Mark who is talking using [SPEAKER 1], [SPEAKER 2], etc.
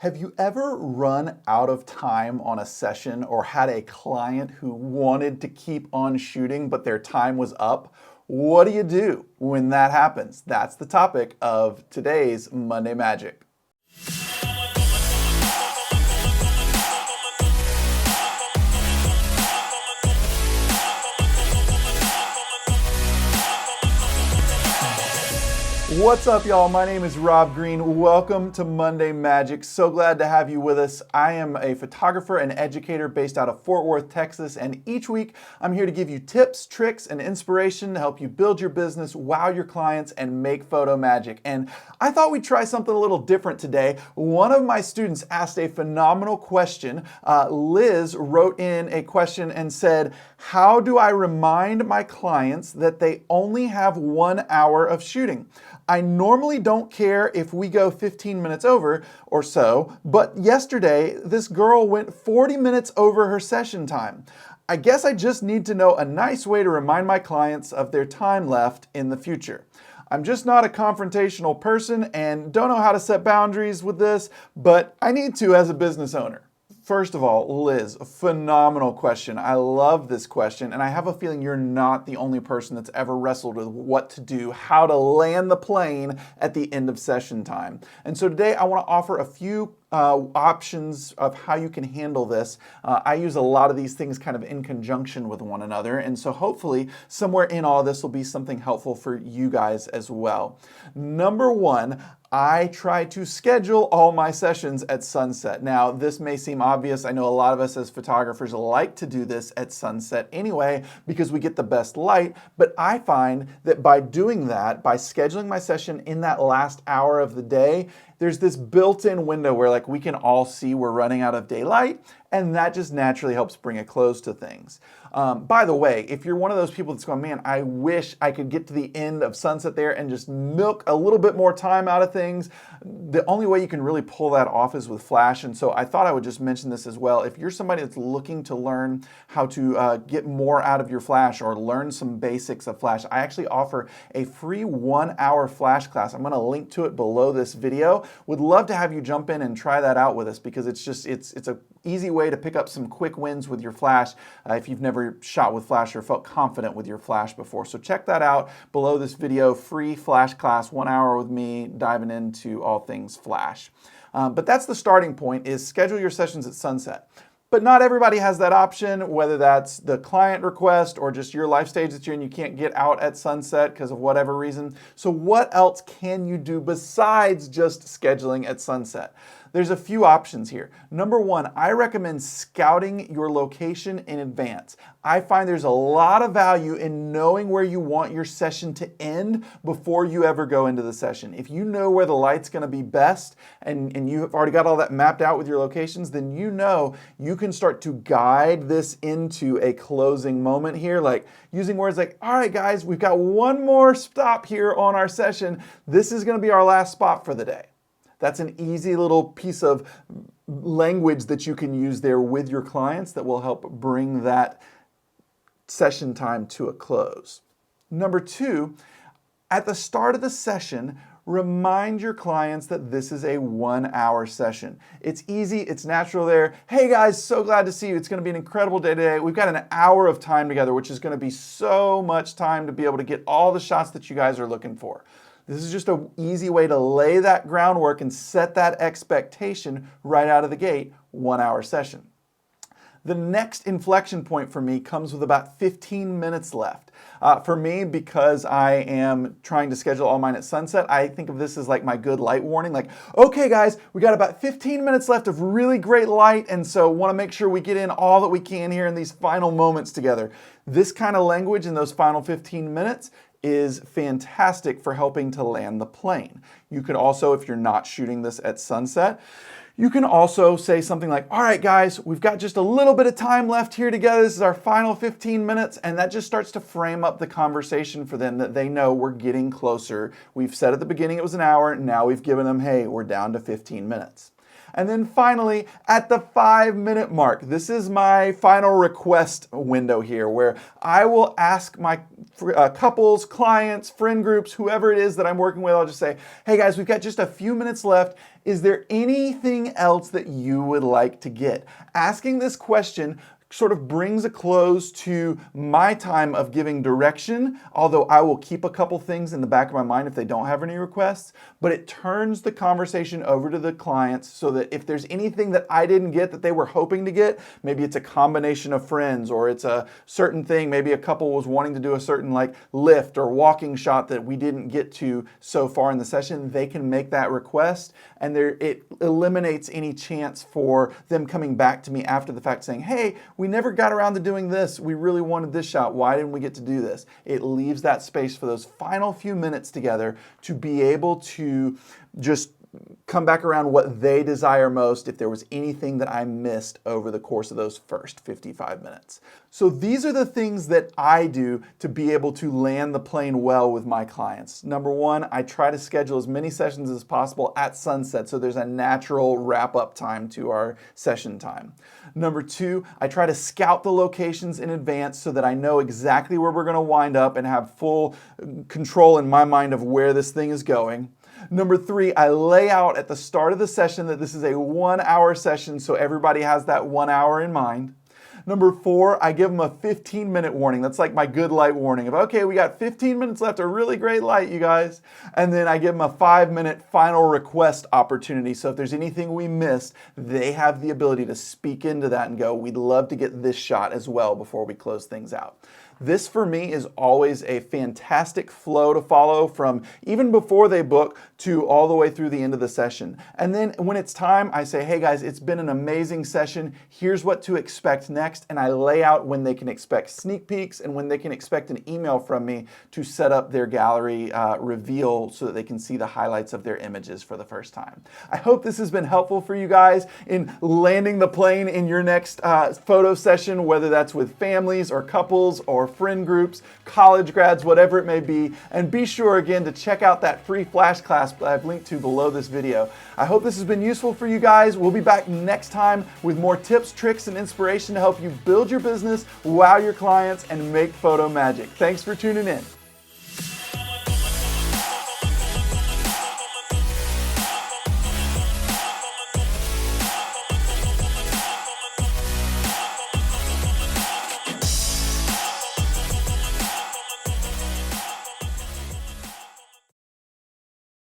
[SPEAKER 1] Have you ever run out of time on a session or had a client who wanted to keep on shooting but their time was up? What do you do when that happens? That's the topic of today's Monday Magic. What's up, y'all? My name is Rob Green. Welcome to Monday Magic. So glad to have you with us. I am a photographer and educator based out of Fort Worth, Texas, and each week I'm here to give you tips, tricks, and inspiration to help you build your business, wow your clients, and make photo magic. And I thought we'd try something a little different today. One of my students asked a phenomenal question. Liz wrote in a question and said, "How do I remind my clients that they only have 1 hour of shooting? I normally don't care if we go 15 minutes over or so, but yesterday this girl went 40 minutes over her session time. I guess I just need to know a nice way to remind my clients of their time left in the future. I'm just not a confrontational person and don't know how to set boundaries with this, but I need to as a business owner." First of all, Liz, a phenomenal question. I love this question, and I have a feeling you're not the only person that's ever wrestled with what to do, how to land the plane at the end of session time. And so today I want to offer a few options of how you can handle this. I use a lot of these things kind of in conjunction with one another, and so hopefully somewhere in all this will be something helpful for you guys as well. Number one, I try to schedule all my sessions at sunset. Now, this may seem obvious. I know a lot of us as photographers like to do this at sunset anyway because we get the best light, but I find that by doing that, by scheduling my session in that last hour of the day, there's this built-in window where we can all see we're running out of daylight, and that just naturally helps bring a close to things. By the way, if you're one of those people that's going, man, I wish I could get to the end of sunset there and just milk a little bit more time out of things, the only way you can really pull that off is with Flash. And so I thought I would just mention this as well. If you're somebody that's looking to learn how to get more out of your Flash or learn some basics of Flash, I actually offer a free 1-hour Flash class. I'm going to link to it below this video. Would love to have you jump in and try that out with us because it's a easy way to pick up some quick wins with your Flash if you've never shot with Flash or felt confident with your Flash before. So check that out below this video. Free Flash class, 1 hour with me, diving into all things Flash. But that's the starting point, is schedule your sessions at sunset. But not everybody has that option, whether that's the client request or just your life stage that you're in, you can't get out at sunset because of whatever reason. So what else can you do besides just scheduling at sunset? There's a few options here. Number one, I recommend scouting your location in advance. I find there's a lot of value in knowing where you want your session to end before you ever go into the session. If you know where the light's going to be best and you've already got all that mapped out with your locations, then you know you can start to guide this into a closing moment here, like using words like, all right, guys, we've got one more stop here on our session. This is going to be our last spot for the day. That's an easy little piece of language that you can use there with your clients that will help bring that session time to a close. Number two, at the start of the session, remind your clients that this is a 1-hour session. It's easy, it's natural there. Hey guys, so glad to see you. It's going to be an incredible day today. We've got an hour of time together, which is going to be so much time to be able to get all the shots that you guys are looking for. This is just an easy way to lay that groundwork and set that expectation right out of the gate, 1-hour session. The next inflection point for me comes with about 15 minutes left. For me, because I am trying to schedule all mine at sunset, I think of this as like my good light warning. Like, okay guys, we got about 15 minutes left of really great light, and so want to make sure we get in all that we can here in these final moments together. This kind of language in those final 15 minutes is fantastic for helping to land the plane. You could also, if you're not shooting this at sunset, you can also say something like, all right, guys, we've got just a little bit of time left here together. This is our final 15 minutes. And that just starts to frame up the conversation for them that they know we're getting closer. We've said at the beginning it was an hour. Now we've given them, hey, we're down to 15 minutes. And then finally, at the 5-minute mark, this is my final request window here where I will ask my couples, clients, friend groups, whoever it is that I'm working with, I'll just say, hey guys, we've got just a few minutes left. Is there anything else that you would like to get? Asking this question sort of brings a close to my time of giving direction, although I will keep a couple things in the back of my mind if they don't have any requests, but it turns the conversation over to the clients so that if there's anything that I didn't get that they were hoping to get, maybe it's a combination of friends or it's a certain thing, maybe a couple was wanting to do a certain like lift or walking shot that we didn't get to so far in the session, they can make that request and it eliminates any chance for them coming back to me after the fact saying, hey, we never got around to doing this. We really wanted this shot. Why didn't we get to do this? It leaves that space for those final few minutes together to be able to just come back around what they desire most if there was anything that I missed over the course of those first 55 minutes. So these are the things that I do to be able to land the plane well with my clients. Number one, I try to schedule as many sessions as possible at sunset so there's a natural wrap-up time to our session time. Number two, I try to scout the locations in advance so that I know exactly where we're going to wind up and have full control in my mind of where this thing is going. Number three, I lay out at the start of the session that this is a 1-hour session so everybody has that 1 hour in mind. Number four, I give them a 15-minute warning. That's like my good light warning of, okay, we got 15 minutes left, a really great light, you guys. And then I give them a 5-minute final request opportunity. So if there's anything we missed, they have the ability to speak into that and go, we'd love to get this shot as well before we close things out. This for me is always a fantastic flow to follow from even before they book to all the way through the end of the session. And then when it's time, I say, hey guys, it's been an amazing session. Here's what to expect next. And I lay out when they can expect sneak peeks and when they can expect an email from me to set up their gallery reveal so that they can see the highlights of their images for the first time. I hope this has been helpful for you guys in landing the plane in your next photo session, whether that's with families or couples or friend groups, college grads, whatever it may be. And be sure again to check out that free flash class that I've linked to below this video. I hope this has been useful for you guys. We'll be back next time with more tips, tricks, and inspiration to help you build your business, wow your clients, and make photo magic. Thanks for tuning in.